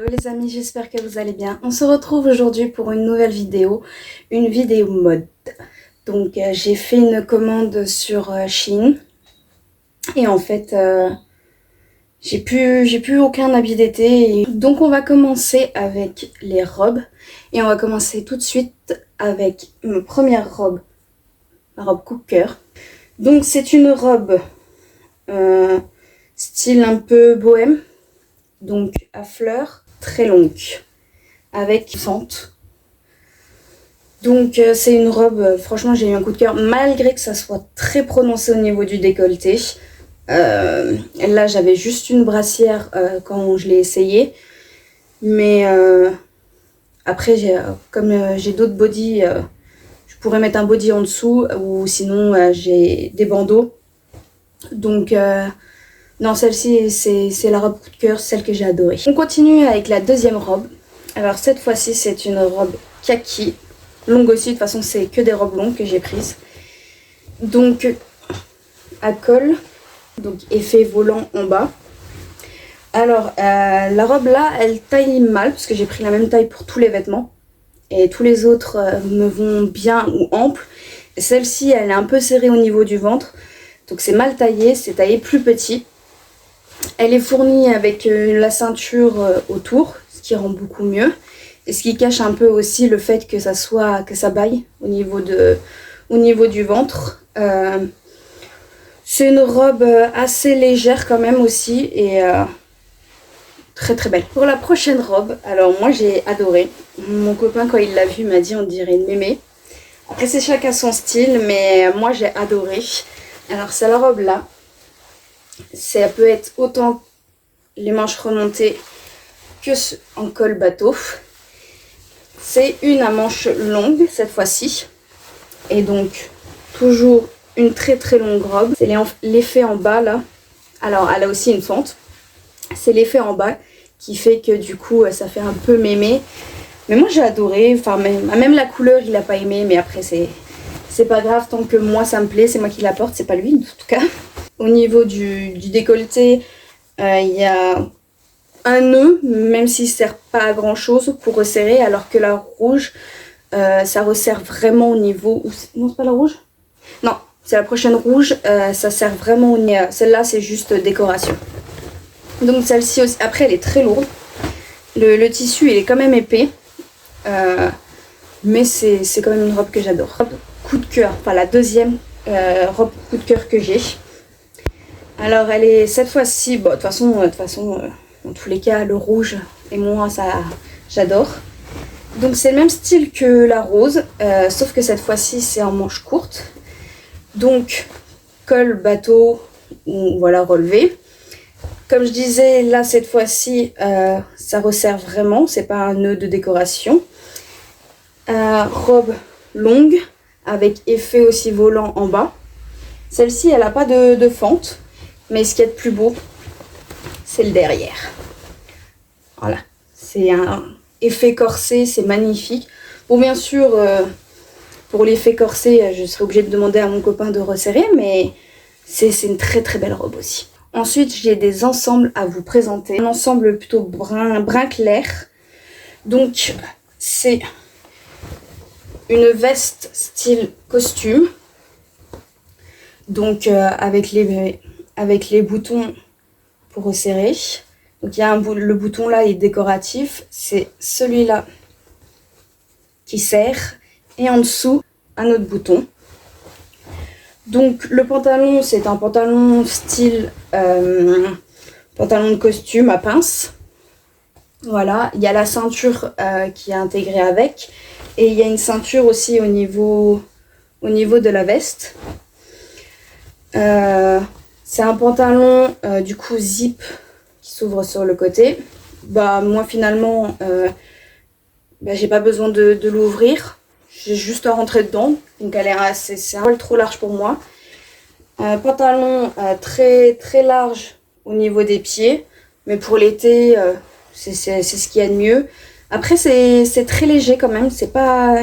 les amis, j'espère que vous allez bien. On se retrouve aujourd'hui pour une nouvelle vidéo, une vidéo mode. Donc j'ai fait une commande sur Shein et en fait j'ai plus aucun habit d'été. Donc on va commencer avec les robes et on va commencer tout de suite avec ma première robe, la robe coup de cœur. Donc c'est une robe style un peu bohème, donc à fleurs, très longue, avec fente. Donc c'est une robe, franchement j'ai eu un coup de cœur, malgré que ça soit très prononcé au niveau du décolleté. Là j'avais juste une brassière quand je l'ai essayé, mais après comme j'ai d'autres bodys, je pourrais mettre un body en dessous, ou sinon j'ai des bandeaux. Donc non, celle-ci c'est la robe coup de cœur, celle que j'ai adorée. On continue avec la deuxième robe. Alors cette fois-ci c'est une robe kaki, longue aussi, de toute façon c'est que des robes longues que j'ai prises. Donc à col, donc effet volant en bas. Alors la robe là elle taille mal parce que j'ai pris la même taille pour tous les vêtements. Et tous les autres me vont bien ou ample. Celle-ci elle est un peu serrée au niveau du ventre. Donc c'est mal taillé, c'est taillé plus petit. Elle est fournie avec la ceinture autour, ce qui rend beaucoup mieux. Et ce qui cache un peu aussi le fait que ça baille au niveau du ventre. C'est une robe assez légère quand même aussi et très très belle. Pour la prochaine robe, alors moi j'ai adoré. Mon copain quand il l'a vue m'a dit on dirait une mémé. Après c'est chacun son style, mais moi j'ai adoré. Alors c'est la robe là. Ça peut être autant les manches remontées que en col bateau. C'est une à manches longues cette fois-ci. Et donc toujours une très très longue robe. C'est l'effet en bas là. Alors elle a aussi une fente. C'est l'effet en bas qui fait que du coup ça fait un peu mémé. Mais moi j'ai adoré. Enfin même la couleur il a pas aimé. Mais après c'est pas grave tant que moi ça me plaît. C'est moi qui la porte, c'est pas lui en tout cas. Au niveau du décolleté, il y a un nœud, même s'il ne sert pas à grand chose pour resserrer, alors que la rouge, ça resserre vraiment au niveau... Non, c'est pas la rouge? Non, c'est la prochaine rouge, ça sert vraiment au niveau... Celle-là, c'est juste décoration. Donc celle-ci aussi, après elle est très lourde. Le tissu, il est quand même épais. Mais c'est quand même une robe que j'adore. Robe coup de cœur, enfin la deuxième robe coup de cœur que j'ai. Alors elle est cette fois-ci, bon, de toute façon, dans tous les cas, le rouge et moi, ça, j'adore. Donc c'est le même style que la rose, sauf que cette fois-ci, c'est en manches courtes. Donc col bateau, ou voilà, relevé. Comme je disais, là, cette fois-ci, ça resserre vraiment, c'est pas un nœud de décoration. Robe longue, avec effet aussi volant en bas. Celle-ci, elle n'a pas de fente. Mais ce qu'il y a de plus beau, c'est le derrière. Voilà, c'est un effet corsé, c'est magnifique. Bon, bien sûr, pour l'effet corsé, je serais obligée de demander à mon copain de resserrer, mais c'est une très très belle robe aussi. Ensuite, j'ai des ensembles à vous présenter. Un ensemble plutôt brun clair. Donc, c'est une veste style costume. Donc, avec les boutons pour resserrer. Donc il y a le bouton là est décoratif, c'est celui-là qui serre et en dessous un autre bouton. Donc le pantalon c'est un pantalon style pantalon de costume à pince. Voilà, il y a la ceinture qui est intégrée avec et il y a une ceinture aussi au niveau de la veste. C'est un pantalon du coup zip qui s'ouvre sur le côté. Bah moi finalement j'ai pas besoin de l'ouvrir. J'ai juste à rentrer dedans. Donc c'est un peu trop large pour moi. Pantalon très très large au niveau des pieds. Mais pour l'été c'est ce qu'il y a de mieux. Après c'est très léger quand même. C'est pas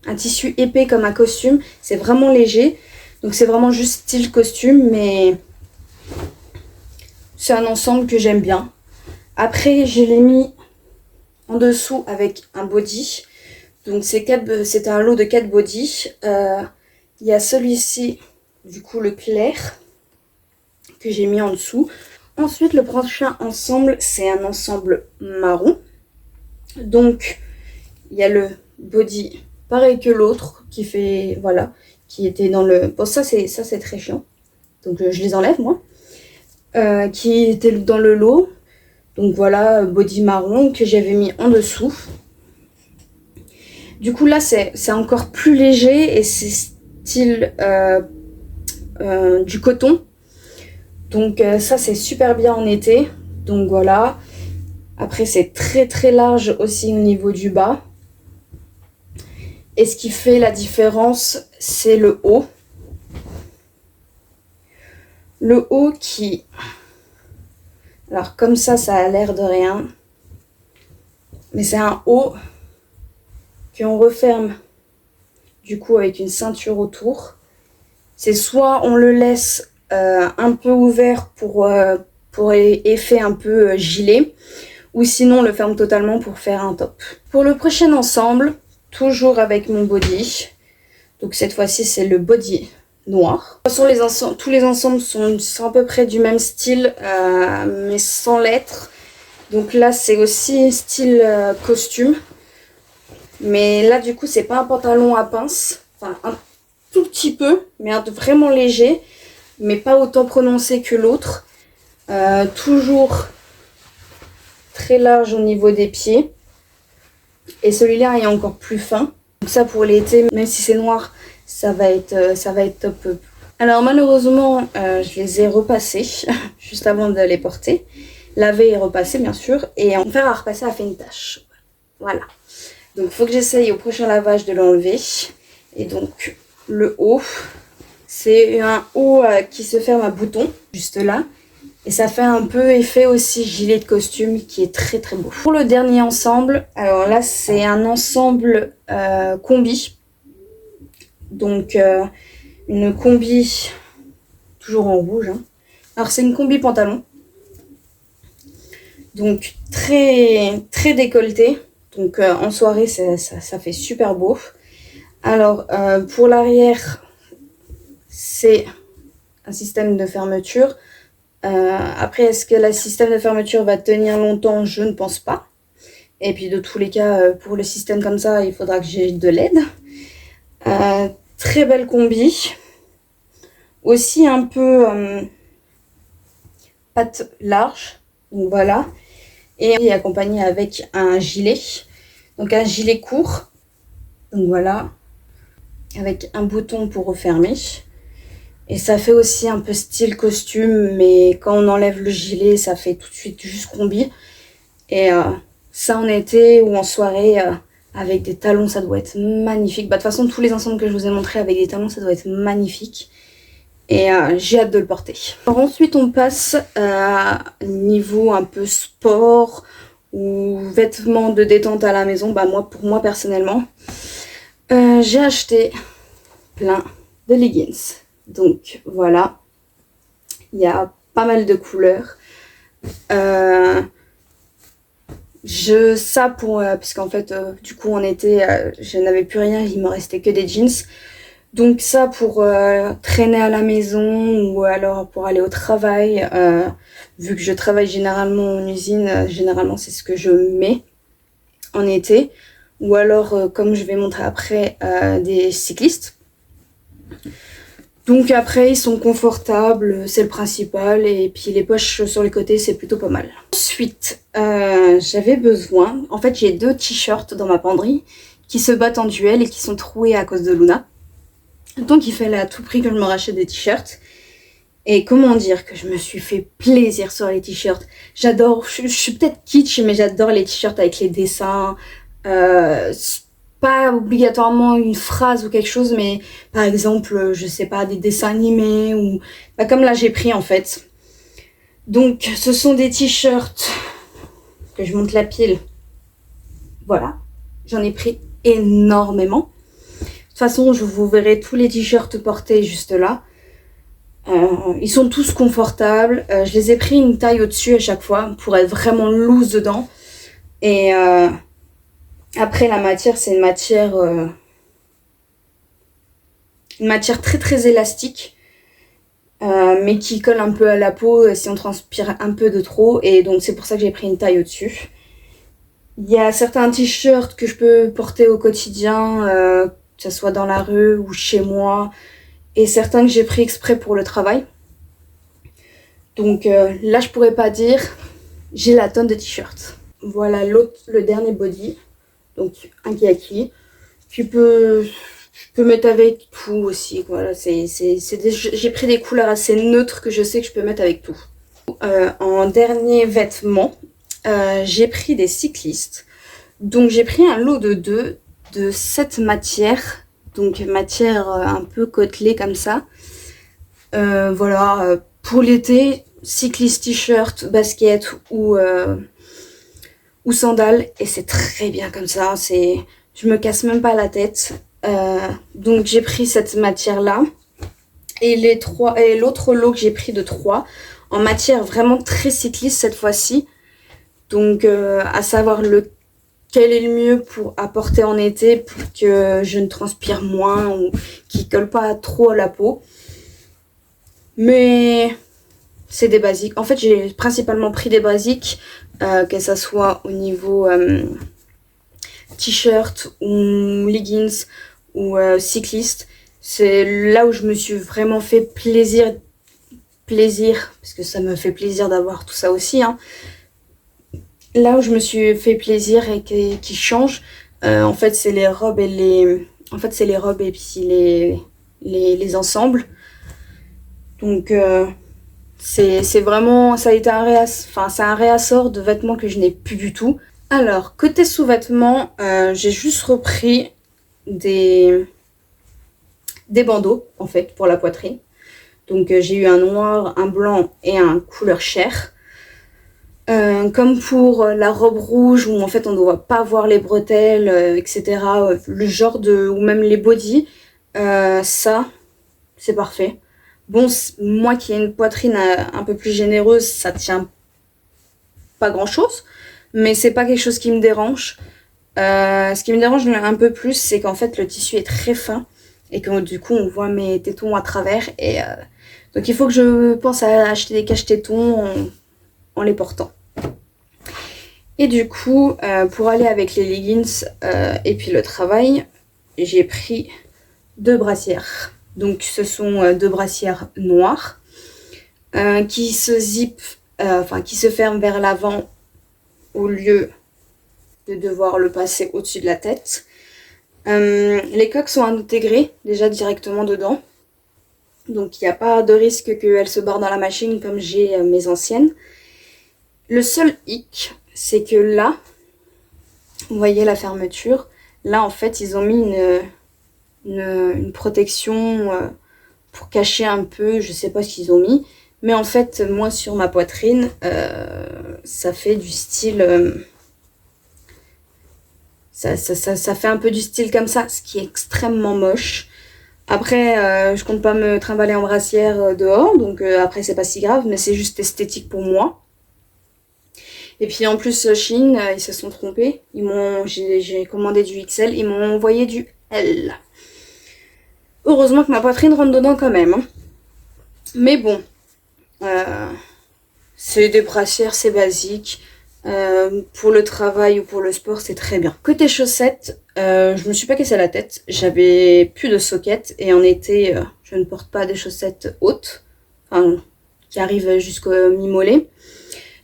un tissu épais comme un costume. C'est vraiment léger. Donc c'est vraiment juste style costume, mais c'est un ensemble que j'aime bien. Après, je l'ai mis en dessous avec un body. Donc c'était un lot de 4 body. Il y a celui-ci, du coup le clair, que j'ai mis en dessous. Ensuite, le prochain ensemble, c'est un ensemble marron. Donc, il y a le body pareil que l'autre qui fait, voilà, qui était dans le... Bon, ça c'est très chiant. Donc, je les enlève, moi. Qui était dans le lot. Donc, voilà, body marron que j'avais mis en dessous. Du coup, là, c'est encore plus léger et c'est style du coton. Donc, ça, c'est super bien en été. Donc, voilà. Après, c'est très très large aussi au niveau du bas. Et ce qui fait la différence, c'est le haut. Le haut qui... Alors, comme ça a l'air de rien. Mais c'est un haut qu'on referme du coup avec une ceinture autour. C'est soit on le laisse un peu ouvert pour effet un peu gilet, ou sinon on le ferme totalement pour faire un top. Pour le prochain ensemble, toujours avec mon body, donc cette fois-ci c'est le body noir. De toute façon tous les ensembles sont à peu près du même style, mais sans lettres. Donc là c'est aussi style costume. Mais là, du coup, c'est pas un pantalon à pince. Enfin, un tout petit peu, mais vraiment léger. Mais pas autant prononcé que l'autre. Toujours très large au niveau des pieds. Et celui-là est encore plus fin. Donc ça, pour l'été, même si c'est noir, ça va être top. Alors, malheureusement, je les ai repassés juste avant de les porter. Laver et repasser, bien sûr. Et en fer à repasser a fait une tache. Voilà. Donc, il faut que j'essaye au prochain lavage de l'enlever. Et donc, le haut, c'est un haut qui se ferme à bouton, juste là. Et ça fait un peu effet aussi gilet de costume qui est très très beau. Pour le dernier ensemble, alors là, c'est un ensemble combi. Donc, une combi, toujours en rouge. Hein. Alors, c'est une combi pantalon. Donc, très très décolleté. Donc en soirée, ça fait super beau. Alors pour l'arrière, c'est un système de fermeture. Après, est-ce que le système de fermeture va tenir longtemps? Je ne pense pas. Et puis de tous les cas, pour le système comme ça, il faudra que j'ai de l'aide. Très belle combi. Aussi un peu patte large. Donc voilà. Et accompagné avec un gilet. Donc un gilet court, donc voilà, avec un bouton pour refermer. Et ça fait aussi un peu style costume, mais quand on enlève le gilet, ça fait tout de suite juste combi. Et ça en été ou en soirée, avec des talons, ça doit être magnifique. Bah, de toute façon, tous les ensembles que je vous ai montrés avec des talons, ça doit être magnifique. Et j'ai hâte de le porter. Alors ensuite, on passe à niveau un peu sport ou vêtements de détente à la maison. Bah pour moi personnellement, j'ai acheté plein de leggings. Donc voilà, il y a pas mal de couleurs. Puisqu'en fait, du coup en été, je n'avais plus rien, il me restait que des jeans. Donc ça pour traîner à la maison ou alors pour aller au travail, vu que je travaille généralement en usine, généralement c'est ce que je mets en été. Ou alors, comme je vais montrer après, des cyclistes. Donc après, ils sont confortables, c'est le principal. Et puis les poches sur les côtés, c'est plutôt pas mal. Ensuite, j'avais besoin... En fait, j'ai 2 t-shirts dans ma penderie qui se battent en duel et qui sont troués à cause de Luna. Donc il fallait à tout prix que je me rachète des t-shirts. Et comment dire que je me suis fait plaisir sur les t-shirts. J'adore, je suis peut-être kitsch, mais j'adore les t-shirts avec les dessins. Pas obligatoirement une phrase ou quelque chose, mais par exemple, je sais pas, des dessins animés ou... Bah, comme là j'ai pris en fait. Donc ce sont des t-shirts que je monte la pile. Voilà, j'en ai pris énormément. De toute façon, je vous verrai tous les t-shirts portés juste là. Ils sont tous confortables. Je les ai pris une taille au-dessus à chaque fois pour être vraiment loose dedans. Et après, la matière, c'est une matière très très élastique. Mais qui colle un peu à la peau si on transpire un peu de trop. Et donc, c'est pour ça que j'ai pris une taille au-dessus. Il y a certains t-shirts que je peux porter au quotidien, que ce soit dans la rue ou chez moi. Et certains que j'ai pris exprès pour le travail. Donc là, je pourrais pas dire j'ai la tonne de t-shirts. Voilà le dernier body. Donc un kaki. Je peux mettre avec tout aussi. Voilà, j'ai pris des couleurs assez neutres que je sais que je peux mettre avec tout. En dernier vêtement, j'ai pris des cyclistes. Donc j'ai pris un lot de 2 de 7 matières. Donc matière un peu côtelée comme ça. Voilà, pour l'été, cycliste, t-shirt, basket ou sandales. Et c'est très bien comme ça. Je me casse même pas la tête. Donc j'ai pris cette matière-là. Et l'autre lot que j'ai pris de 3 en matière vraiment très cycliste cette fois-ci. Donc à savoir quel est le mieux pour apporter en été pour que je ne transpire moins ou qu'il colle pas trop à la peau. Mais c'est des basiques. En fait, j'ai principalement pris des basiques, que ça soit au niveau t-shirt ou leggings ou cycliste. C'est là où je me suis vraiment fait plaisir, parce que ça me fait plaisir d'avoir tout ça aussi, hein. Là où je me suis fait plaisir et qui change, en fait, c'est les robes et puis les ensembles. Donc c'est vraiment, ça a été c'est un réassort de vêtements que je n'ai plus du tout. Alors côté sous-vêtements, j'ai juste repris des bandeaux en fait pour la poitrine. Donc j'ai eu un noir, un blanc et un couleur chair. Comme pour la robe rouge où en fait on ne doit pas voir les bretelles, etc. Le genre ou même les bodys, ça c'est parfait. Bon, moi qui ai une poitrine un peu plus généreuse, ça tient pas grand chose, mais c'est pas quelque chose qui me dérange. Ce qui me dérange un peu plus, c'est qu'en fait le tissu est très fin et que du coup on voit mes tétons à travers. Et donc il faut que je pense à acheter des cache-tétons en les portant. Et du coup, pour aller avec les leggings et puis le travail, j'ai pris 2 brassières. Donc ce sont 2 brassières noires qui se qui se ferment vers l'avant au lieu de devoir le passer au-dessus de la tête. Les coques sont intégrées déjà directement dedans. Donc il n'y a pas de risque qu'elles se barrent dans la machine comme j'ai mes anciennes. Le seul hic, c'est que là, vous voyez la fermeture, là en fait ils ont mis une protection pour cacher un peu, je sais pas ce qu'ils ont mis, mais en fait moi sur ma poitrine ça fait du style ça fait un peu du style comme ça, ce qui est extrêmement moche. Après je compte pas me trimballer en brassière dehors, donc après c'est pas si grave, mais c'est juste esthétique pour moi. Et puis en plus Shein, ils se sont trompés. J'ai commandé du XL, ils m'ont envoyé du L. Heureusement que ma poitrine rentre dedans quand même, hein. Mais bon, c'est des brassières, c'est basique. Pour le travail ou pour le sport, c'est très bien. Côté chaussettes, je me suis pas cassé la tête. J'avais plus de sockets et en été, je ne porte pas des chaussettes hautes, enfin, qui arrivent jusqu'au mi-mollet.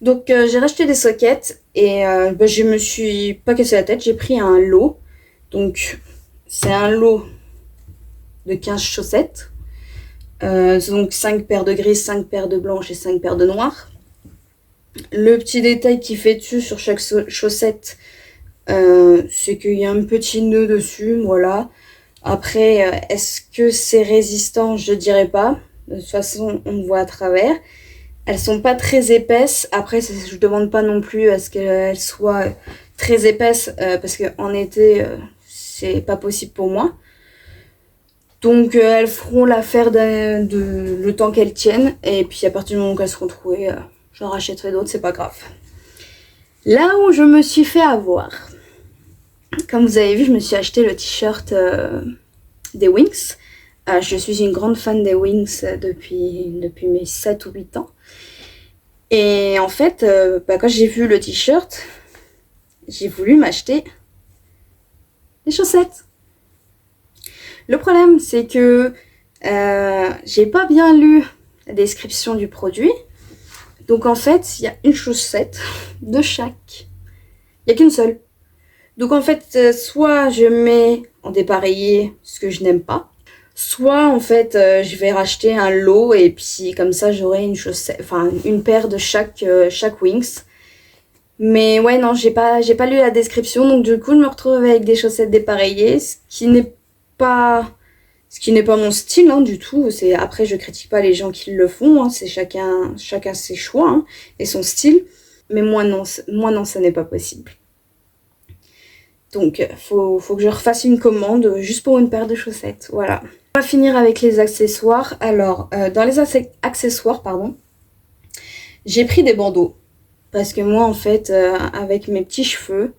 Donc j'ai racheté des sockets et je me suis pas cassé la tête, j'ai pris un lot. Donc c'est un lot de 15 chaussettes. Donc 5 paires de grises, 5 paires de blanches et 5 paires de noires. Le petit détail qui fait dessus sur chaque chaussette, c'est qu'il y a un petit nœud dessus, voilà. Après, est-ce que c'est résistant? Je dirais pas. De toute façon, on voit à travers. Elles sont pas très épaisses. Après, je demande pas non plus à ce qu'elles soient très épaisses parce qu'en été, c'est pas possible pour moi. Donc elles feront l'affaire le temps qu'elles tiennent. Et puis à partir du moment qu'elles seront trouvées, j'en rachèterai d'autres, c'est pas grave. Là où je me suis fait avoir, comme vous avez vu, je me suis acheté le t-shirt des Wings. Je suis une grande fan des Wings depuis mes 7 ou 8 ans. Et en fait, quand j'ai vu le t-shirt, j'ai voulu m'acheter des chaussettes. Le problème, c'est que j'ai pas bien lu la description du produit. Donc en fait, il y a une chaussette de chaque. Il n'y a qu'une seule. Donc en fait, soit je mets en dépareillé ce que je n'aime pas, soit en fait je vais racheter un lot et puis comme ça j'aurai une paire de chaque Wings. Mais ouais, non, j'ai pas lu la description, donc du coup je me retrouve avec des chaussettes dépareillées, ce qui n'est pas mon style hein, du tout. Après je critique pas les gens qui le font, hein, c'est chacun ses choix hein, et son style. Mais moi non, ça n'est pas possible. Donc faut que je refasse une commande juste pour une paire de chaussettes, voilà. On va finir avec les accessoires. Alors dans les accessoires, j'ai pris des bandeaux. Parce que moi en fait, avec mes petits cheveux,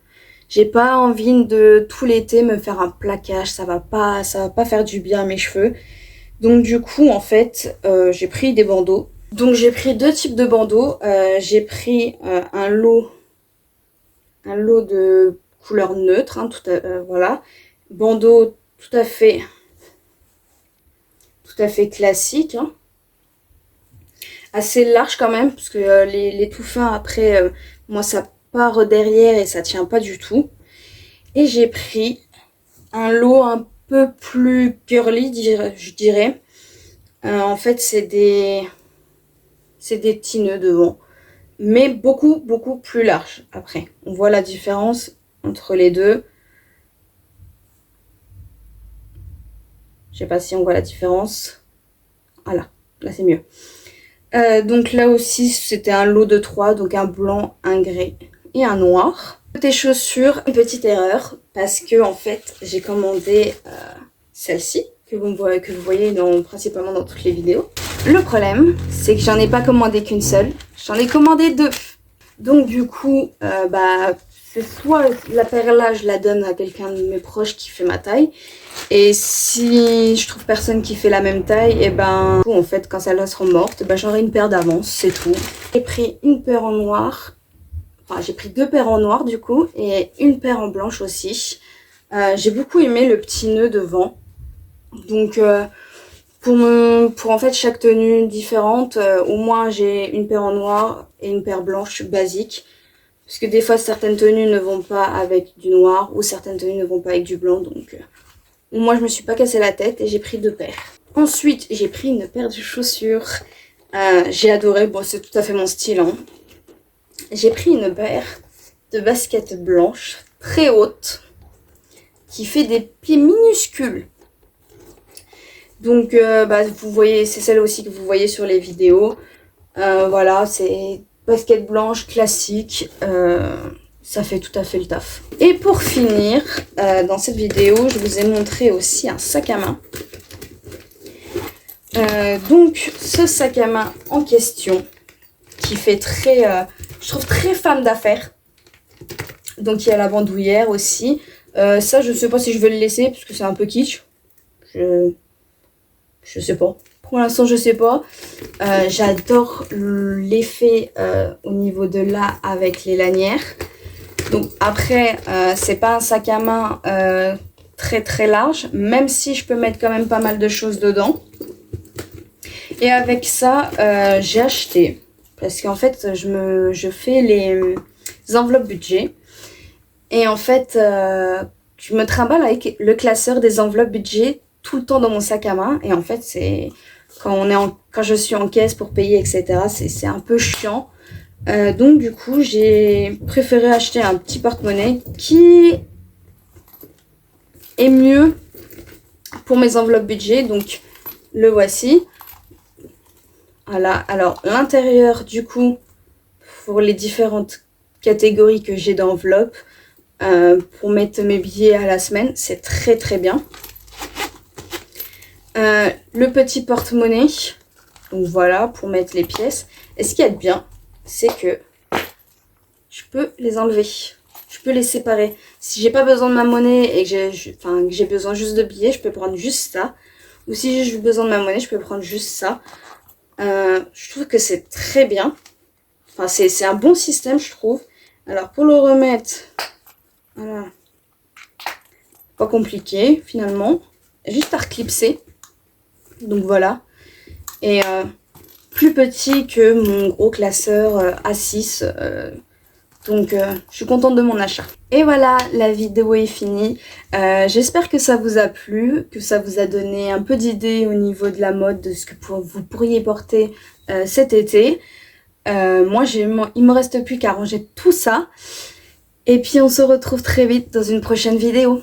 j'ai pas envie de tout l'été me faire un plaquage, ça va pas faire du bien à mes cheveux. Donc du coup en fait, j'ai pris des bandeaux. Donc j'ai pris 2 types de bandeaux. J'ai pris un lot de couleur neutre, hein, voilà. Bandeau tout à fait classique, hein. Assez large quand même, parce que les tout fins après, moi ça part derrière et ça tient pas du tout. Et j'ai pris un lot un peu plus girly, je dirais. En fait c'est des petits nœuds devant, mais beaucoup plus large. Après on voit la différence entre les deux. Je sais pas si on voit la différence. Voilà, là c'est mieux. Donc là aussi c'était un lot de 3, donc un blanc, un gris et un noir. Côté chaussures, une petite erreur, parce que en fait j'ai commandé celle-ci que vous voyez principalement dans toutes les vidéos. Le problème c'est que j'en ai pas commandé qu'une seule, j'en ai commandé 2. Donc du coup c'est soit la paire là je la donne à quelqu'un de mes proches qui fait ma taille, et si je trouve personne qui fait la même taille, et en fait quand celle-là sera morte, j'aurai une paire d'avance, c'est tout. J'ai pris une paire en noir, j'ai pris 2 paires en noir du coup et une paire en blanche aussi. J'ai beaucoup aimé le petit nœud devant, donc pour en fait chaque tenue différente, au moins j'ai une paire en noir et une paire blanche basique. Parce que des fois, certaines tenues ne vont pas avec du noir ou certaines tenues ne vont pas avec du blanc. Donc, moi, je me suis pas cassé la tête et j'ai pris 2 paires. Ensuite, j'ai pris une paire de chaussures. J'ai adoré. Bon, c'est tout à fait mon style. Hein. J'ai pris une paire de baskets blanches très hautes qui fait des pieds minuscules. Donc, vous voyez, c'est celle aussi que vous voyez sur les vidéos. Voilà, c'est basket blanche classique, ça fait tout à fait le taf. Et pour finir, dans cette vidéo, je vous ai montré aussi un sac à main. Donc ce sac à main en question, qui fait je trouve très femme d'affaires. Donc il y a la bandoulière aussi. Ça, je sais pas si je vais le laisser parce que c'est un peu kitsch. Je sais pas. Pour l'instant, je sais pas. J'adore l'effet au niveau de là avec les lanières. Donc après, c'est pas un sac à main très large, même si je peux mettre quand même pas mal de choses dedans. Et avec ça, j'ai acheté, parce qu'en fait, je fais les enveloppes budget. Et en fait, je me trimballe avec le classeur des enveloppes budget tout le temps dans mon sac à main. Et en fait, c'est quand je suis en caisse pour payer, etc., c'est un peu chiant. Donc du coup, j'ai préféré acheter un petit porte-monnaie qui est mieux pour mes enveloppes budget. Donc le voici. Voilà. Alors l'intérieur, du coup, pour les différentes catégories que j'ai d'enveloppes, pour mettre mes billets à la semaine, c'est très bien. Le petit porte-monnaie. Donc voilà, pour mettre les pièces. Et ce qu'il y a de bien, c'est que je peux les enlever. Je peux les séparer. Si j'ai pas besoin de ma monnaie et que j'ai besoin juste de billets, je peux prendre juste ça. Ou si j'ai besoin de ma monnaie, je peux prendre juste ça. Je trouve que c'est très bien. Enfin, c'est un bon système, je trouve. Alors, pour le remettre, voilà. Pas compliqué, finalement. Juste à reclipser. Donc, voilà. Et plus petit que mon gros classeur A6. Donc, je suis contente de mon achat. Et voilà, la vidéo est finie. J'espère que ça vous a plu, que ça vous a donné un peu d'idées au niveau de la mode, de ce que vous pourriez porter cet été. Moi, il me reste plus qu'à ranger tout ça. Et puis, on se retrouve très vite dans une prochaine vidéo.